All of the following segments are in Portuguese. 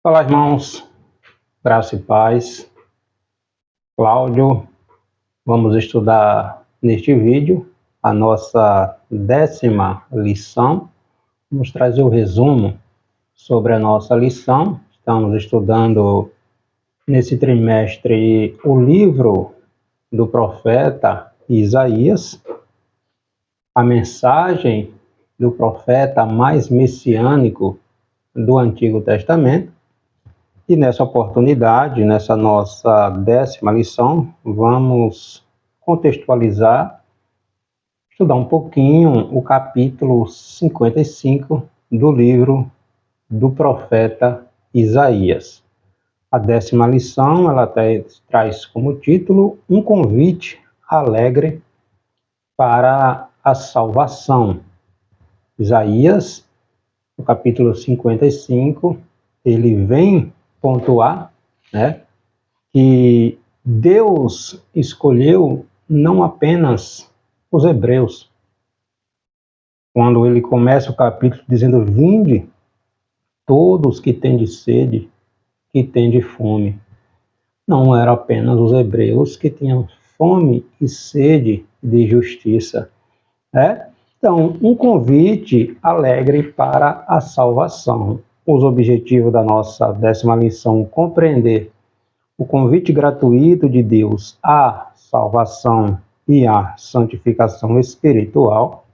Olá, irmãos, graça e paz. Cláudio, vamos estudar neste vídeo a nossa 10ª lição. Vamos trazer o resumo sobre a nossa lição. Estamos estudando nesse trimestre o livro do profeta Isaías, a mensagem do profeta mais messiânico do Antigo Testamento. E nessa oportunidade, nessa nossa 10ª lição, vamos contextualizar, estudar um pouquinho o capítulo 55 do livro do profeta Isaías. A 10ª lição, ela traz como título um convite alegre para a salvação. Isaías, no capítulo 55, ele vem pontuar, que Deus escolheu não apenas os hebreus. Quando ele começa o capítulo dizendo: "Vinde, todos que têm sede, que têm de fome". Não eram apenas os hebreus que tinham fome e sede de justiça. Então, um convite alegre para a salvação. Os objetivos da nossa 10ª lição: compreender o convite gratuito de Deus à salvação e à santificação espiritual,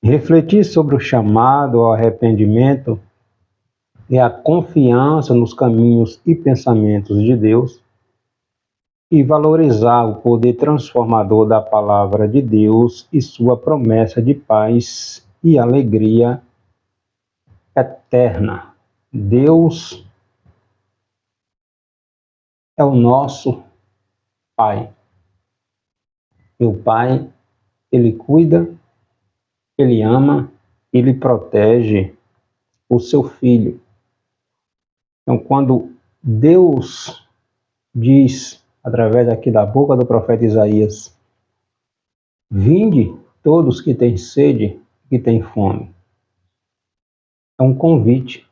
refletir sobre o chamado ao arrependimento e a confiança nos caminhos e pensamentos de Deus, e valorizar o poder transformador da palavra de Deus e sua promessa de paz e alegria eterna. Deus é o nosso Pai. E o Pai, Ele cuida, Ele ama, Ele protege o seu Filho. Então, quando Deus diz, através aqui da boca do profeta Isaías: "Vinde todos que têm sede, que têm fome", é um convite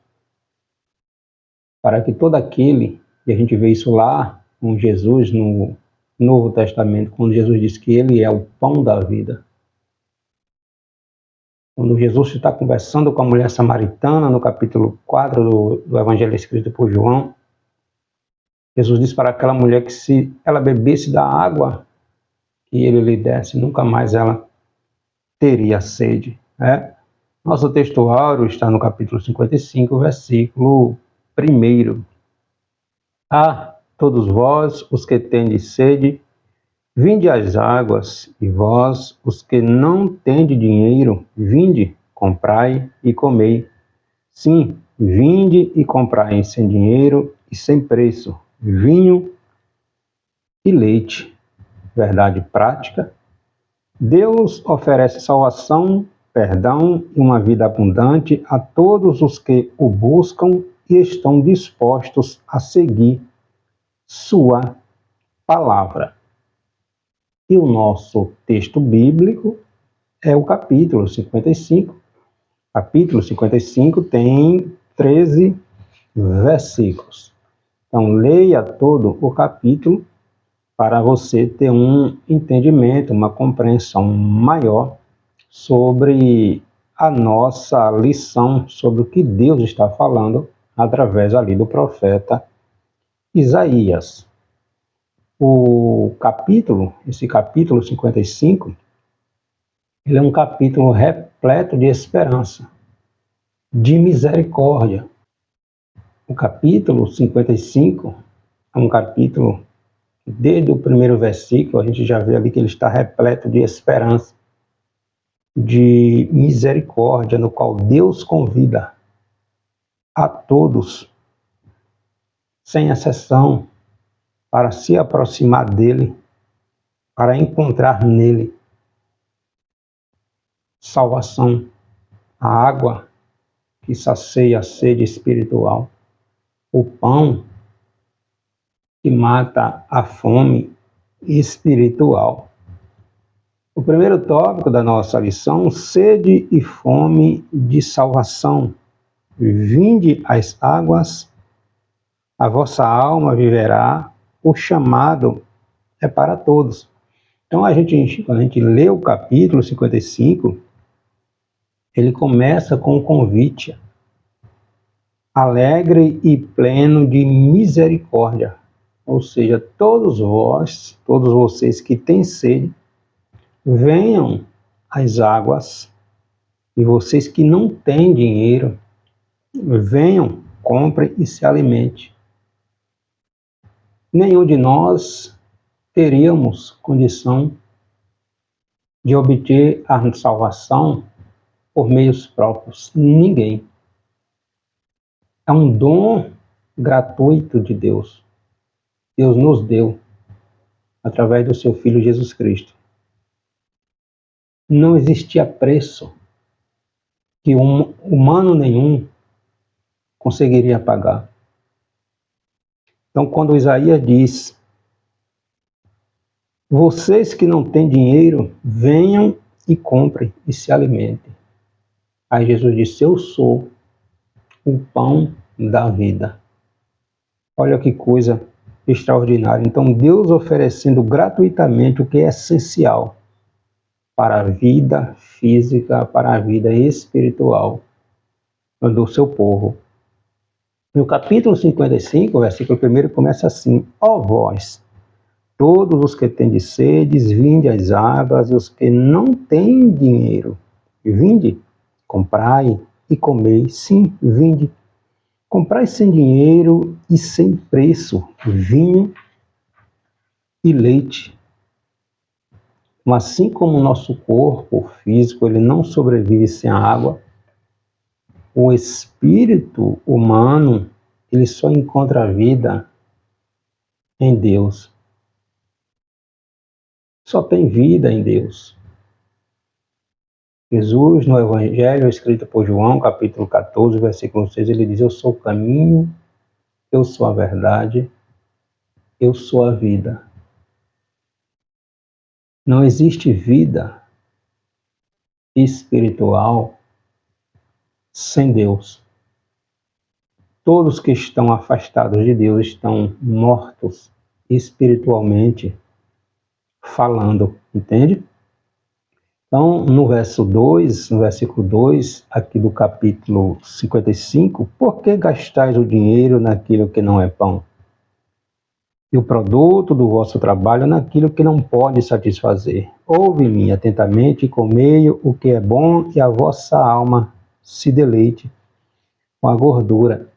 para que todo aquele, e a gente vê isso lá com Jesus no Novo Testamento, quando Jesus diz que Ele é o pão da vida. Quando Jesus está conversando com a mulher samaritana, no capítulo 4 do Evangelho escrito por João, Jesus diz para aquela mulher que se ela bebesse da água que Ele lhe desse, nunca mais ela teria sede. Nosso textuário está no capítulo 55, versículo 1. "Ah, todos vós, os que tendes sede, vinde às águas, e vós, os que não tendes dinheiro, vinde, comprai e comei. Sim, vinde e comprai sem dinheiro e sem preço, vinho e leite." Verdade prática. Deus oferece salvação, perdão e uma vida abundante a todos os que o buscam e estão dispostos a seguir sua palavra. E o nosso texto bíblico é o capítulo 55. Capítulo 55 tem 13 versículos. Então, leia todo o capítulo para você ter um entendimento, uma compreensão maior sobre a nossa lição, sobre o que Deus está falando através ali do profeta Isaías. Esse capítulo 55, ele é um capítulo repleto de esperança, de misericórdia. O capítulo 55 é um capítulo, desde o primeiro versículo, a gente já vê ali que ele está repleto de esperança, de misericórdia, no qual Deus convida a todos, sem exceção, para se aproximar dele, para encontrar nele salvação, a água que sacia a sede espiritual, o pão que mata a fome espiritual. O primeiro tópico da nossa lição: sede e fome de salvação. Vinde às águas, a vossa alma viverá, o chamado é para todos. Então, quando a gente lê o capítulo 55, ele começa com um convite, alegre e pleno de misericórdia. Ou seja, todos vocês que têm sede, venham às águas, e vocês que não têm dinheiro, venham, comprem e se alimente. Nenhum de nós teríamos condição de obter a salvação por meios próprios. Ninguém. É um dom gratuito de Deus. Deus nos deu através do seu Filho Jesus Cristo. Não existia preço que humano nenhum conseguiria pagar. Então, quando Isaías diz: vocês que não têm dinheiro, venham e comprem e se alimentem. Aí Jesus disse: eu sou o pão da vida. Olha que coisa extraordinária. Então, Deus oferecendo gratuitamente o que é essencial para a vida física, para a vida espiritual do seu povo. No capítulo 55, versículo 1, começa assim: ó vós, todos os que tendes sedes, vinde às águas, e os que não têm dinheiro, vinde, comprai e comei. Sim, vinde, comprai sem dinheiro e sem preço, vinho e leite. Mas assim como o nosso corpo físico ele não sobrevive sem a água, o espírito humano ele só encontra a vida em Deus. Só tem vida em Deus. Jesus, no Evangelho escrito por João, capítulo 14, versículo 6, ele diz: eu sou o caminho, eu sou a verdade, eu sou a vida. Não existe vida espiritual sem Deus. Todos que estão afastados de Deus estão mortos espiritualmente falando, entende? Então, no versículo 2, aqui do capítulo 55, por que gastais o dinheiro naquilo que não é pão? E o produto do vosso trabalho naquilo que não pode satisfazer. Ouve-me atentamente e comei o que é bom, e a vossa alma se deleite com a gordura.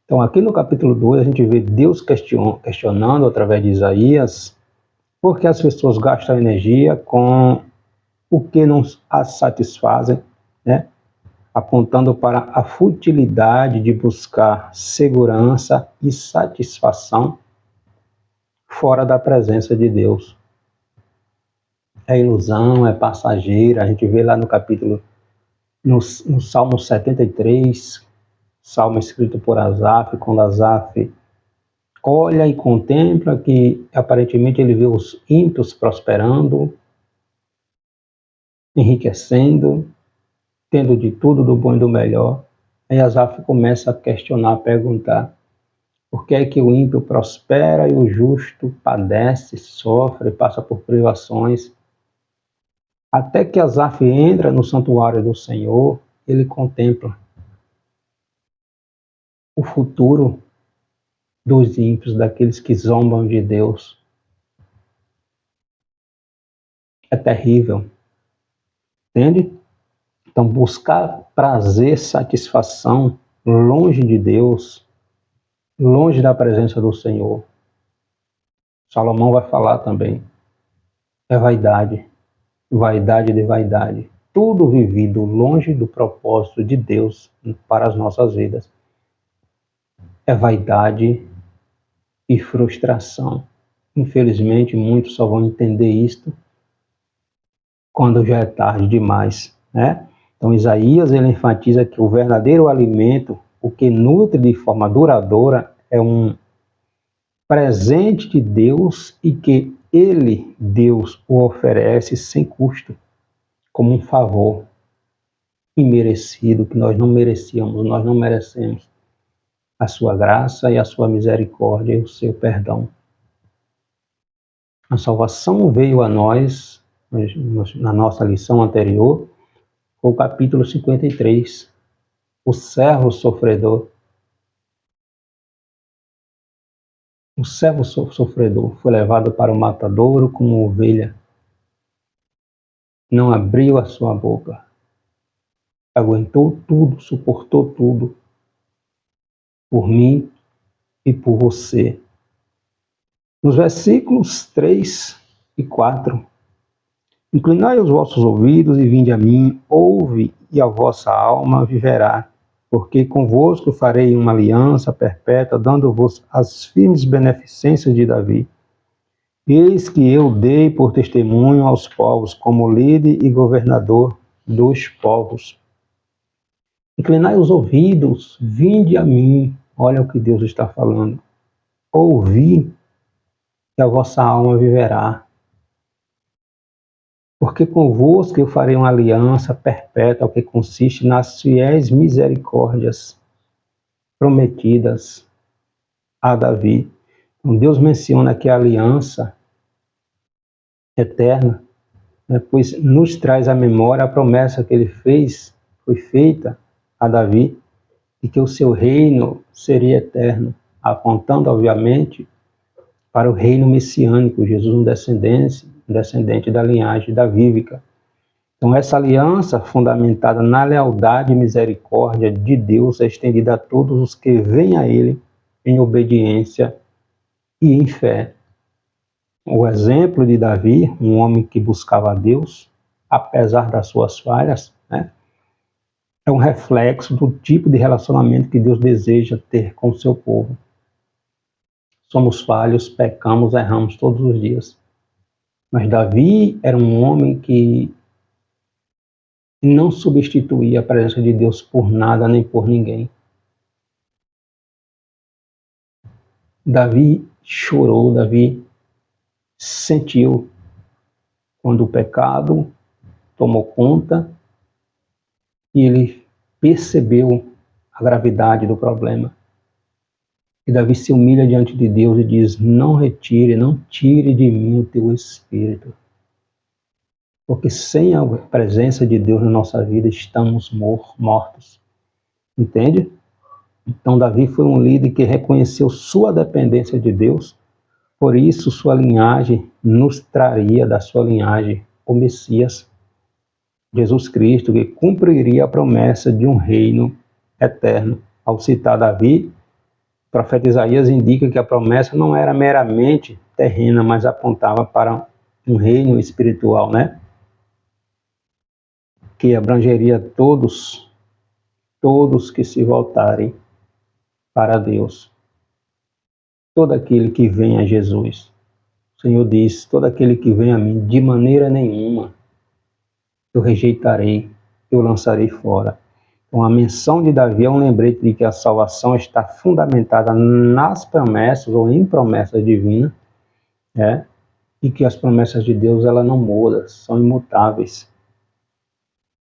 Então, aqui no capítulo 2, a gente vê Deus questionando através de Isaías por que as pessoas gastam energia com o que não as satisfazem, né? Apontando para a futilidade de buscar segurança e satisfação fora da presença de Deus. É ilusão, é passageira. A gente vê lá no capítulo, no Salmo 73, salmo escrito por Asaf, quando Asaf olha e contempla que aparentemente ele vê os ímpios prosperando, enriquecendo, tendo de tudo, do bom e do melhor. Aí Asaf começa a questionar, a perguntar: por que é que o ímpio prospera e o justo padece, sofre, passa por privações? Até que Asaf entra no santuário do Senhor, ele contempla o futuro dos ímpios, daqueles que zombam de Deus. É terrível, entende? Então, buscar prazer, satisfação longe de Deus, longe da presença do Senhor. Salomão vai falar também. É vaidade, vaidade de vaidade. Tudo vivido longe do propósito de Deus para as nossas vidas. É vaidade e frustração. Infelizmente, muitos só vão entender isto quando já é tarde demais, né? Então, Isaías ele enfatiza que o verdadeiro alimento, o que nutre de forma duradoura, é um presente de Deus e que ele, Deus, o oferece sem custo, como um favor imerecido, que nós não merecíamos, nós não merecemos. a sua graça e a sua misericórdia e o seu perdão. A salvação veio a nós, na nossa lição anterior, o capítulo 53, o servo sofredor. O servo sofredor foi levado para o matadouro como ovelha. Não abriu a sua boca. Aguentou tudo, suportou tudo. Por mim e por você. Nos versículos 3 e 4. Inclinai os vossos ouvidos e vinde a mim, ouve, e a vossa alma viverá. Porque convosco farei uma aliança perpétua, dando-vos as firmes beneficências de Davi. Eis que eu dei por testemunho aos povos, como líder e governador dos povos. Inclinai os ouvidos, vinde a mim. Olha o que Deus está falando. Ouvi, e a vossa alma viverá. Porque convosco eu farei uma aliança perpétua, que consiste nas fiéis misericórdias prometidas a Davi. Então Deus menciona aqui a aliança eterna, né, pois nos traz à memória a promessa que ele fez, foi feita a Davi, e que o seu reino seria eterno, apontando, obviamente, para o reino messiânico, Jesus um descendente da linhagem davídica. Então essa aliança, fundamentada na lealdade e misericórdia de Deus, é estendida a todos os que vêm a Ele em obediência e em fé. O exemplo de Davi, um homem que buscava a Deus, apesar das suas falhas, né, é um reflexo do tipo de relacionamento que Deus deseja ter com o seu povo. Somos falhos, pecamos, erramos todos os dias. Mas Davi era um homem que não substituía a presença de Deus por nada nem por ninguém. Davi chorou, Davi sentiu quando o pecado tomou conta e ele percebeu a gravidade do problema. E Davi se humilha diante de Deus e diz: não tire de mim o teu espírito. Porque sem a presença de Deus na nossa vida, estamos mortos. Entende? Então Davi foi um líder que reconheceu sua dependência de Deus, por isso sua linhagem nos traria da sua linhagem o Messias, Jesus Cristo, que cumpriria a promessa de um reino eterno. Ao citar Davi, o profeta Isaías indica que a promessa não era meramente terrena, mas apontava para um reino espiritual, né? Que abrangeria todos que se voltarem para Deus. Todo aquele que vem a Jesus. O Senhor diz: todo aquele que vem a mim, de maneira nenhuma eu rejeitarei, eu lançarei fora. Então a menção de Davi é um lembrete de que a salvação está fundamentada nas promessas ou em promessas divinas, né? E que as promessas de Deus elas não mudam, são imutáveis.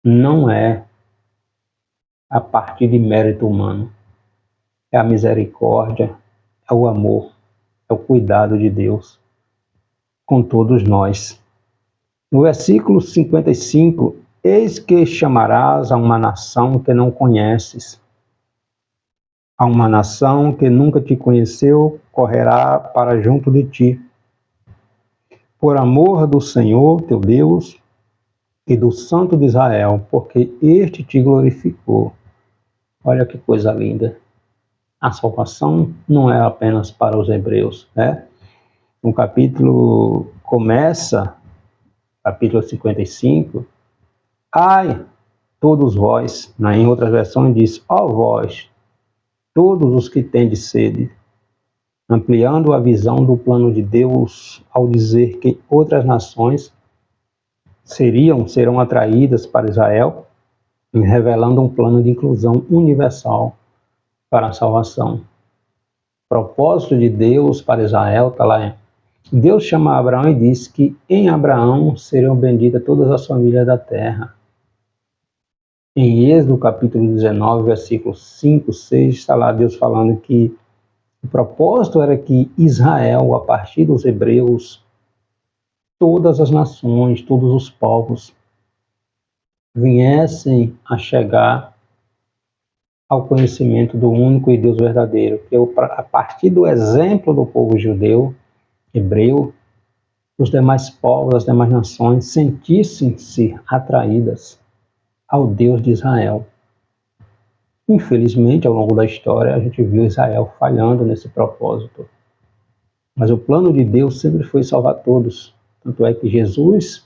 Não é a partir de mérito humano. É a misericórdia, é o amor, é o cuidado de Deus com todos nós. No versículo 55, eis que chamarás a uma nação que não conheces. A uma nação que nunca te conheceu, correrá para junto de ti. Por amor do Senhor, teu Deus, e do Santo de Israel, porque este te glorificou. Olha que coisa linda. A salvação não é apenas para os hebreus, né? O capítulo começa, capítulo 55, ai, todos vós, em outras versões diz, ó vós, todos os que tendes sede, ampliando a visão do plano de Deus ao dizer que outras nações serão atraídas para Israel, revelando um plano de inclusão universal para a salvação. O propósito de Deus para Israel está lá. Deus chama Abraão e diz que em Abraão serão benditas todas as famílias da terra. Em Êxodo capítulo 19, versículos 5, 6, está lá Deus falando que o propósito era que Israel, a partir dos hebreus, todas as nações, todos os povos, viessem a chegar ao conhecimento do único e Deus verdadeiro, que a partir do exemplo do povo judeu, hebreu, os demais povos, as demais nações sentissem-se atraídas ao Deus de Israel. Infelizmente, ao longo da história, a gente viu Israel falhando nesse propósito. Mas o plano de Deus sempre foi salvar todos. Tanto é que Jesus,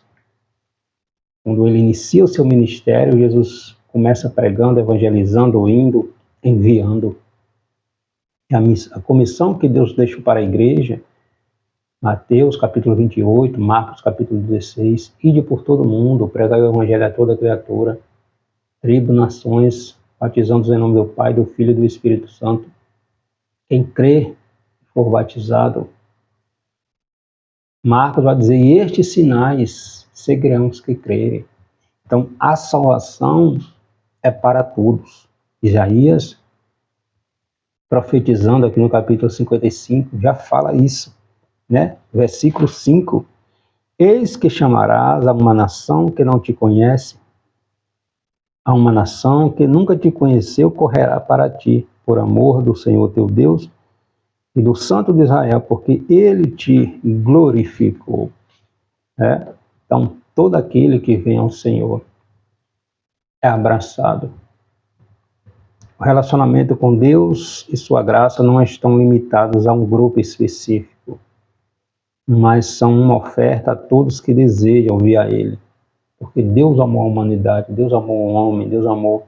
quando ele inicia o seu ministério, Jesus começa pregando, evangelizando, indo, enviando. E a comissão que Deus deixou para a igreja, Mateus capítulo 28, Marcos capítulo 16, ide por todo mundo, pregai o evangelho a toda criatura, tribo, nações, batizando-os em nome do Pai, do Filho e do Espírito Santo. Quem crê e for batizado, Marcos vai dizer, e estes sinais seguirão os que crerem. Então, a salvação é para todos. Isaías, profetizando aqui no capítulo 55, já fala isso, né? Versículo 5, eis que chamarás a uma nação que não te conhece, a uma nação que nunca te conheceu, correrá para ti, por amor do Senhor teu Deus e do Santo de Israel, porque ele te glorificou. Então, todo aquele que vem ao Senhor é abraçado. O relacionamento com Deus e sua graça não estão limitados a um grupo específico, mas são uma oferta a todos que desejam vir a Ele. Porque Deus amou a humanidade, Deus amou o homem, Deus amou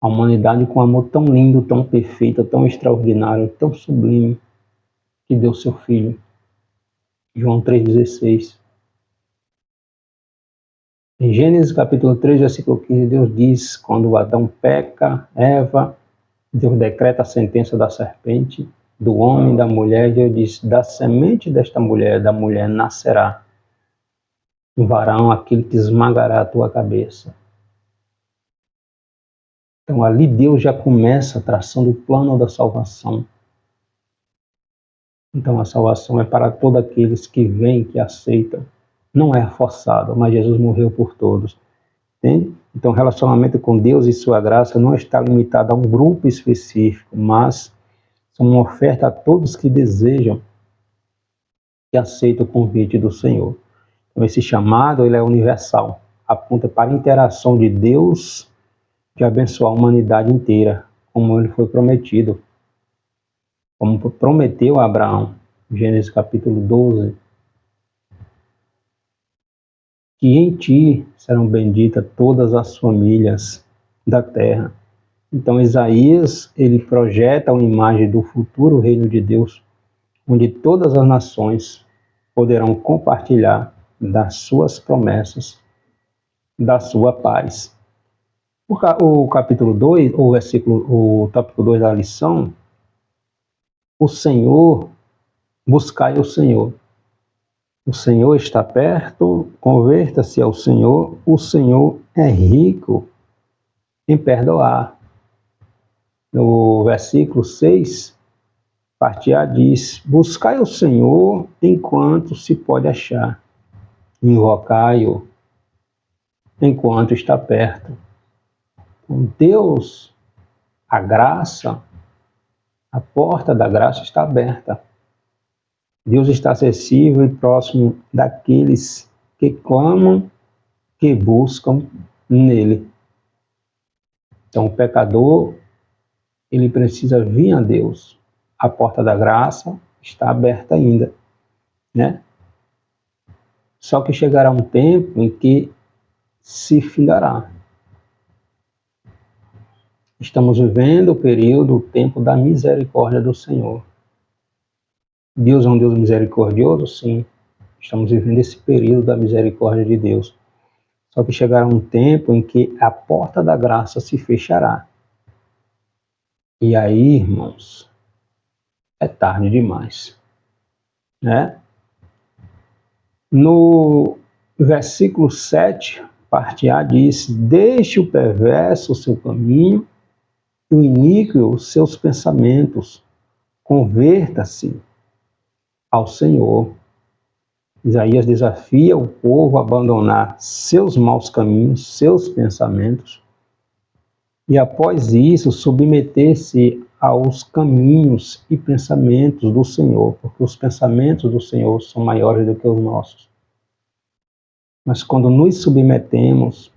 a humanidade com um amor tão lindo, tão perfeito, tão extraordinário, tão sublime, que deu seu Filho. João 3,16. Em Gênesis capítulo 3, versículo 15, Deus diz, quando Adão peca, Eva, Deus decreta a sentença da serpente, do homem, da mulher, Deus diz, da semente desta mulher, da mulher nascerá um varão, aquele que esmagará a tua cabeça. Então ali Deus já começa traçando o plano da salvação. Então a salvação é para todos aqueles que vêm, que aceitam. Não é forçado, mas Jesus morreu por todos. Entende? Então o relacionamento com Deus e sua graça não está limitado a um grupo específico, mas são uma oferta a todos que desejam, que aceitam o convite do Senhor. Então esse chamado ele é universal, aponta para a interação de Deus de abençoar a humanidade inteira, como ele foi prometido, como prometeu a Abraão, Gênesis capítulo 12, que em ti serão benditas todas as famílias da terra. Então Isaías, ele projeta uma imagem do futuro reino de Deus, onde todas as nações poderão compartilhar das suas promessas, da sua paz. O capítulo 2, o tópico 2 da lição, o Senhor, buscai o Senhor. O Senhor está perto, converta-se ao Senhor, o Senhor é rico em perdoar. No versículo 6, parte A diz, buscai o Senhor enquanto se pode achar, invocai-o enquanto está perto. Com Deus, a graça, a porta da graça está aberta. Deus está acessível e próximo daqueles que clamam, que buscam nele. Então, o pecador, ele precisa vir a Deus. A porta da graça está aberta ainda, né? Só que chegará um tempo em que se findará. Estamos vivendo o período, o tempo da misericórdia do Senhor. Deus é um Deus misericordioso? Sim. Estamos vivendo esse período da misericórdia de Deus. Só que chegará um tempo em que a porta da graça se fechará. E aí, irmãos, é tarde demais, né? No versículo 7, parte A diz: deixe o perverso o seu caminho e o iníquo os seus pensamentos. Converta-se ao Senhor. Isaías desafia o povo a abandonar seus maus caminhos, seus pensamentos, e após isso submeter-se aos caminhos e pensamentos do Senhor, porque os pensamentos do Senhor são maiores do que os nossos. Mas quando nos submetemos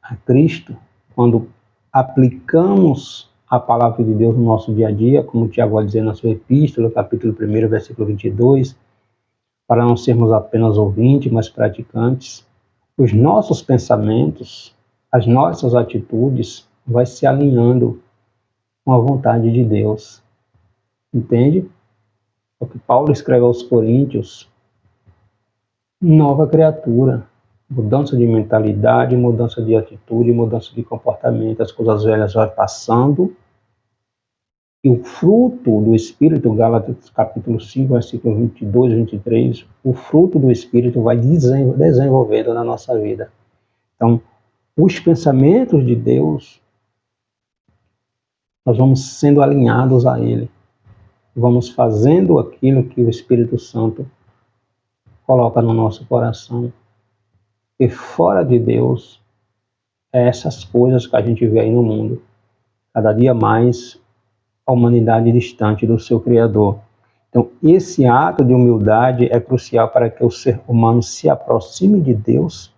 a Cristo, quando aplicamos a palavra de Deus no nosso dia a dia, como Tiago vai dizer na sua epístola, capítulo 1, versículo 22, para não sermos apenas ouvintes, mas praticantes, os nossos pensamentos, as nossas atitudes vai se alinhando com a vontade de Deus. Entende? O que Paulo escreve aos Coríntios: nova criatura, mudança de mentalidade, mudança de atitude, mudança de comportamento. As coisas velhas vão passando e o fruto do Espírito, Gálatas capítulo 5, versículo 22 e 23, o fruto do Espírito vai desenvolvendo na nossa vida. Então, os pensamentos de Deus, nós vamos sendo alinhados a Ele. Vamos fazendo aquilo que o Espírito Santo coloca no nosso coração. E fora de Deus, é essas coisas que a gente vê aí no mundo. Cada dia mais a humanidade distante do seu Criador. Então, esse ato de humildade é crucial para que o ser humano se aproxime de Deus,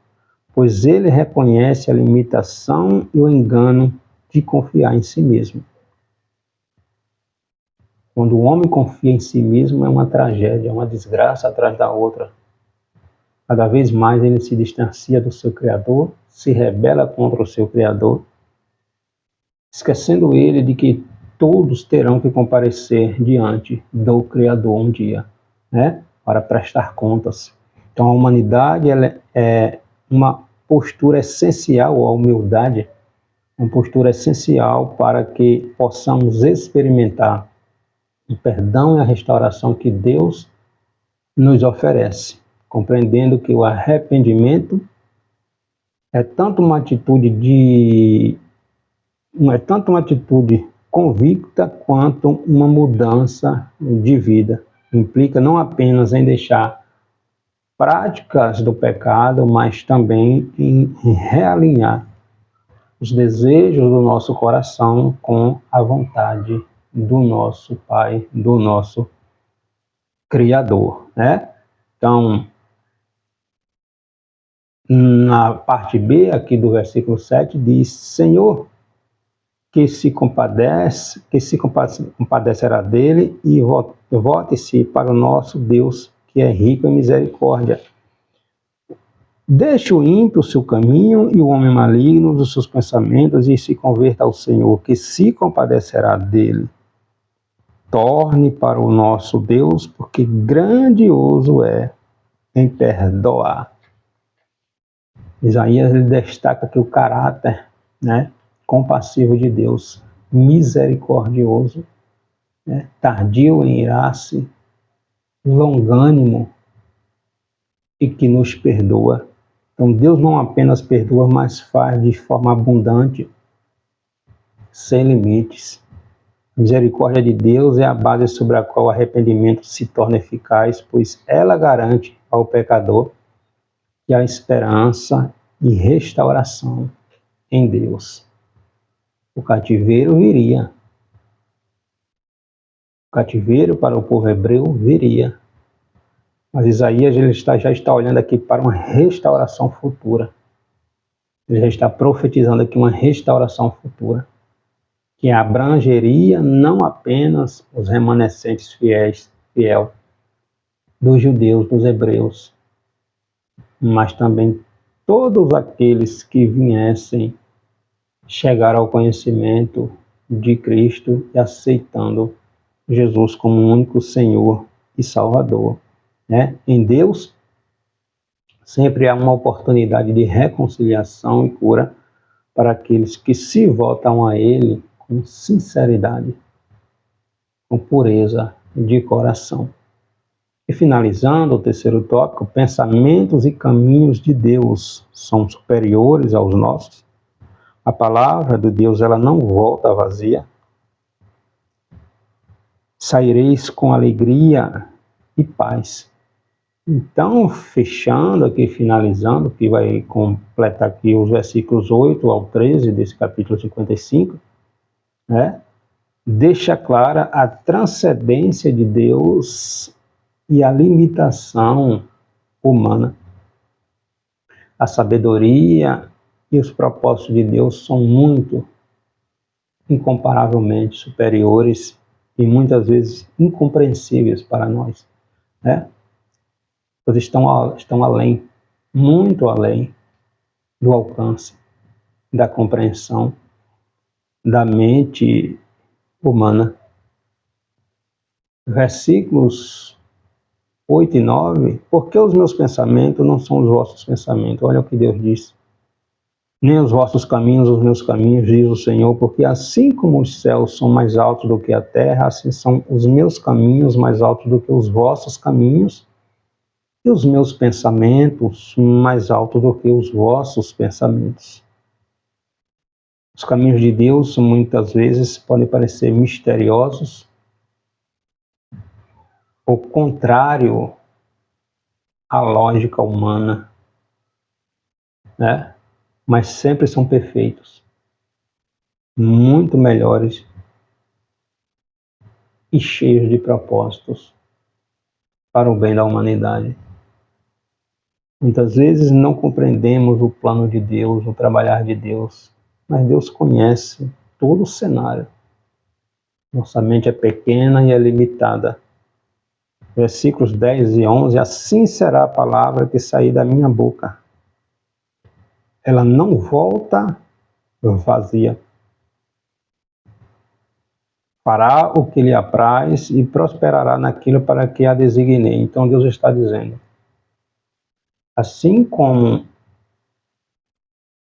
pois ele reconhece a limitação e o engano de confiar em si mesmo. Quando o homem confia em si mesmo, é uma tragédia, é uma desgraça atrás da outra. Cada vez mais ele se distancia do seu Criador, se rebela contra o seu Criador, esquecendo ele de que todos terão que comparecer diante do Criador um dia, né? Para prestar contas. Então a humanidade ela é uma postura essencial, a humildade, uma postura essencial para que possamos experimentar o perdão e a restauração que Deus nos oferece, compreendendo que o arrependimento é tanto uma atitude convicta quanto uma mudança de vida. Implica não apenas em deixar práticas do pecado, mas também em realinhar os desejos do nosso coração com a vontade do nosso Pai, do nosso Criador, né? Então, na parte B aqui do versículo 7 diz: Senhor, que se compadecerá dele e volte-se para o nosso Deus, que é rico em misericórdia. Deixe o ímpio o seu caminho e o homem maligno dos seus pensamentos e se converta ao Senhor, que se compadecerá dele. Torne para o nosso Deus, porque grandioso é em perdoar. Isaías ele destaca que o caráter, né, compassivo de Deus, misericordioso, né, tardio em irar-se, longânimo e que nos perdoa. Então Deus não apenas perdoa, mas faz de forma abundante, sem limites. A misericórdia de Deus é a base sobre a qual o arrependimento se torna eficaz, pois ela garante ao pecador que há esperança e restauração em Deus. O cativeiro viria. O cativeiro para o povo hebreu viria. Mas Isaías já está olhando aqui para uma restauração futura. Ele já está profetizando aqui uma restauração futura, que abrangeria não apenas os remanescentes fiéis dos judeus, dos hebreus, mas também todos aqueles que viessem chegar ao conhecimento de Cristo e aceitando Jesus como único Senhor e Salvador. Né? Em Deus, sempre há uma oportunidade de reconciliação e cura para aqueles que se voltam a Ele com sinceridade, com pureza de coração. E finalizando o terceiro tópico, pensamentos e caminhos de Deus são superiores aos nossos. A palavra de Deus, ela não volta vazia. Saireis com alegria e paz. Então, fechando aqui, finalizando, que vai completar aqui os versículos 8 ao 13 desse capítulo 55, né? Deixa clara a transcendência de Deus e a limitação humana. A sabedoria e os propósitos de Deus são muito, incomparavelmente superiores e muitas vezes incompreensíveis para nós, né? Eles estão além, muito além do alcance, da compreensão da mente humana. Versículos 8 e 9, porque os meus pensamentos não são os vossos pensamentos. Olha o que Deus diz. Nem os vossos caminhos, os meus caminhos, diz o Senhor, porque assim como os céus são mais altos do que a terra, assim são os meus caminhos mais altos do que os vossos caminhos, e os meus pensamentos mais altos do que os vossos pensamentos. Os caminhos de Deus muitas vezes podem parecer misteriosos, ou contrário à lógica humana, né? Mas sempre são perfeitos, muito melhores e cheios de propósitos para o bem da humanidade. Muitas vezes não compreendemos o plano de Deus, o trabalhar de Deus, mas Deus conhece todo o cenário. Nossa mente é pequena e é limitada. Versículos 10 e 11, assim será a palavra que sair da minha boca. Ela não volta vazia. Fará o que lhe apraz e prosperará naquilo para que a designei. Então Deus está dizendo, assim como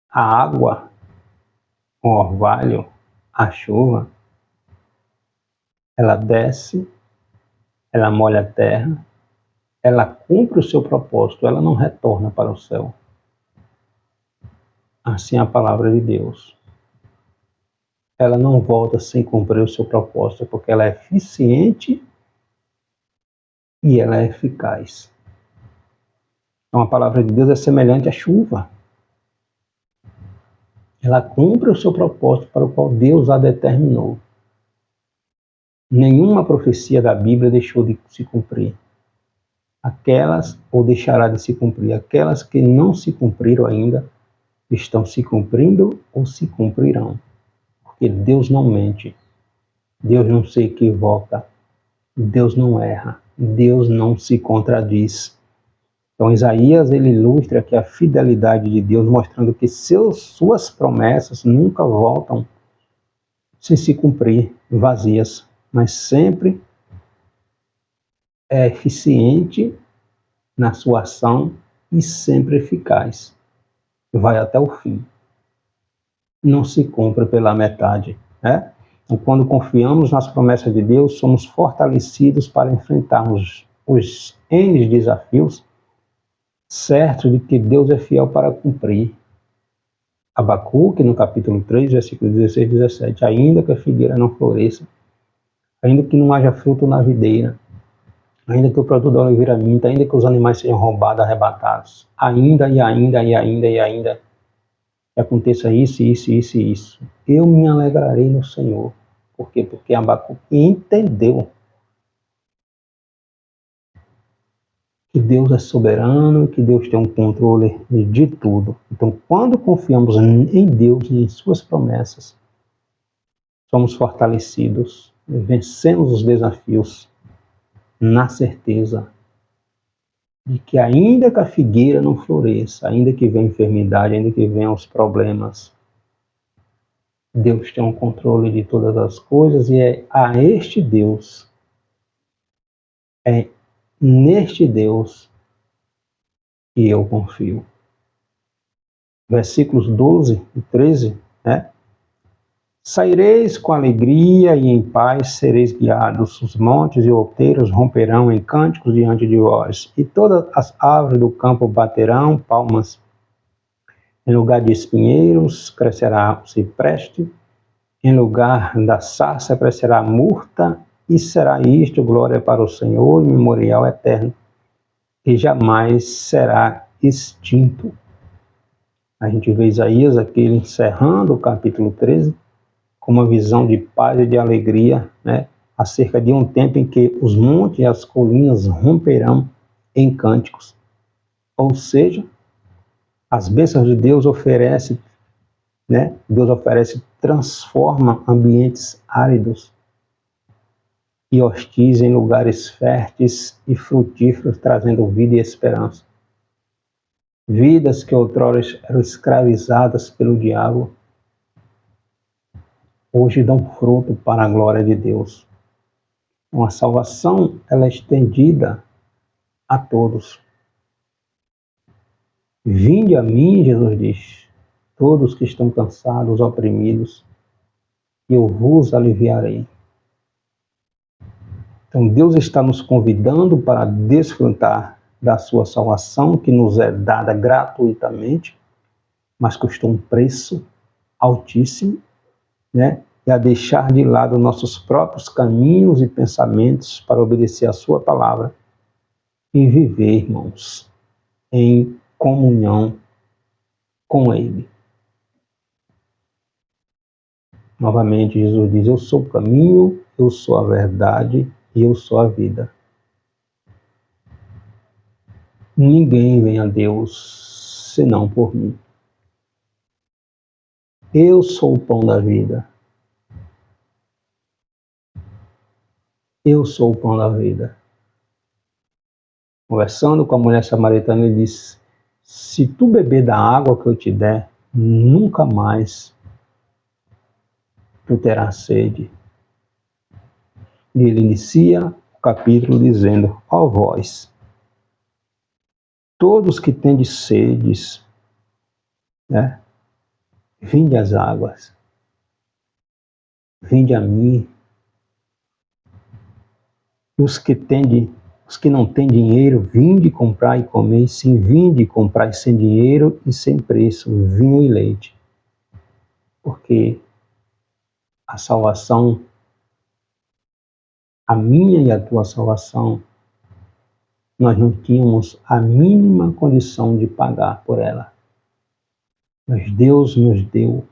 a água, o orvalho, a chuva, ela desce, ela molha a terra, ela cumpre o seu propósito, ela não retorna para o céu. Assim é a palavra de Deus. Ela não volta sem cumprir o seu propósito, porque ela é eficiente e ela é eficaz. Então a palavra de Deus é semelhante à chuva. Ela cumpre o seu propósito para o qual Deus a determinou. Nenhuma profecia da Bíblia deixou de se cumprir. Aquelas, ou deixará de se cumprir, aquelas que não se cumpriram ainda, estão se cumprindo ou se cumprirão. Porque Deus não mente, Deus não se equivoca, Deus não erra, Deus não se contradiz. Então Isaías, ele ilustra aqui a fidelidade de Deus, mostrando que suas promessas nunca voltam sem se cumprir vazias, mas sempre é eficiente na sua ação e sempre eficaz. Vai até o fim. Não se cumpre pela metade, né? Então, quando confiamos nas promessas de Deus, somos fortalecidos para enfrentarmos os N desafios, certo de que Deus é fiel para cumprir. Abacuque, no capítulo 3, versículos 16 e 17, ainda que a figueira não floresça, ainda que não haja fruto na videira, ainda que o produto da oliveira minta, ainda que os animais sejam roubados, arrebatados, ainda e ainda e ainda e ainda, que aconteça isso, isso, isso e isso, eu me alegrarei no Senhor. Por quê? Porque Abacuque entendeu que Deus é soberano e que Deus tem um controle de tudo. Então, quando confiamos em Deus e em suas promessas, somos fortalecidos, vencemos os desafios na certeza de que ainda que a figueira não floresça, ainda que venha a enfermidade, ainda que venham os problemas, Deus tem um controle de todas as coisas e é a este Deus, é neste Deus que eu confio. Versículos 12 e 13, né? Saireis com alegria e em paz sereis guiados. Os montes e outeiros romperão em cânticos diante de vós, e todas as árvores do campo baterão palmas. Em lugar de espinheiros crescerá o cipreste, em lugar da sarça crescerá a murta, e será isto glória para o Senhor e memorial eterno, que jamais será extinto. A gente vê Isaías aqui encerrando o capítulo 13, com uma visão de paz e de alegria, né, acerca de um tempo em que os montes e as colinas romperão em cânticos. Ou seja, as bênçãos de Deus oferecem, né, Deus oferece, transforma ambientes áridos e hostis em lugares férteis e frutíferos, trazendo vida e esperança. Vidas que outrora eram escravizadas pelo diabo, hoje dão fruto para a glória de Deus. Uma salvação, ela é estendida a todos. Vinde a mim, Jesus diz, todos que estão cansados, oprimidos, e eu vos aliviarei. Então Deus está nos convidando para desfrutar da sua salvação, que nos é dada gratuitamente, mas custou um preço altíssimo, né? E a deixar de lado nossos próprios caminhos e pensamentos para obedecer a sua palavra e viver, irmãos, em comunhão com Ele. Novamente, Jesus diz, eu sou o caminho, eu sou a verdade e eu sou a vida. Ninguém vem a Deus senão por mim. Eu sou o pão da vida. Eu sou o pão da vida. Conversando com a mulher samaritana, ele disse, se tu beber da água que eu te der, nunca mais tu terás sede. E ele inicia o capítulo dizendo, ó vós, todos que tendes sedes, né? Vinde às águas, vinde a mim. Os que não têm dinheiro, vinde comprar e comer, sim, vinde comprar sem dinheiro e sem preço, vinho e leite. Porque a salvação, a minha e a tua salvação, nós não tínhamos a mínima condição de pagar por ela. Mas Deus nos deu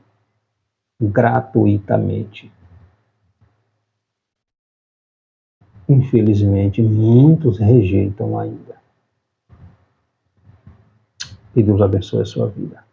gratuitamente. Infelizmente, muitos rejeitam ainda. Que Deus abençoe a sua vida.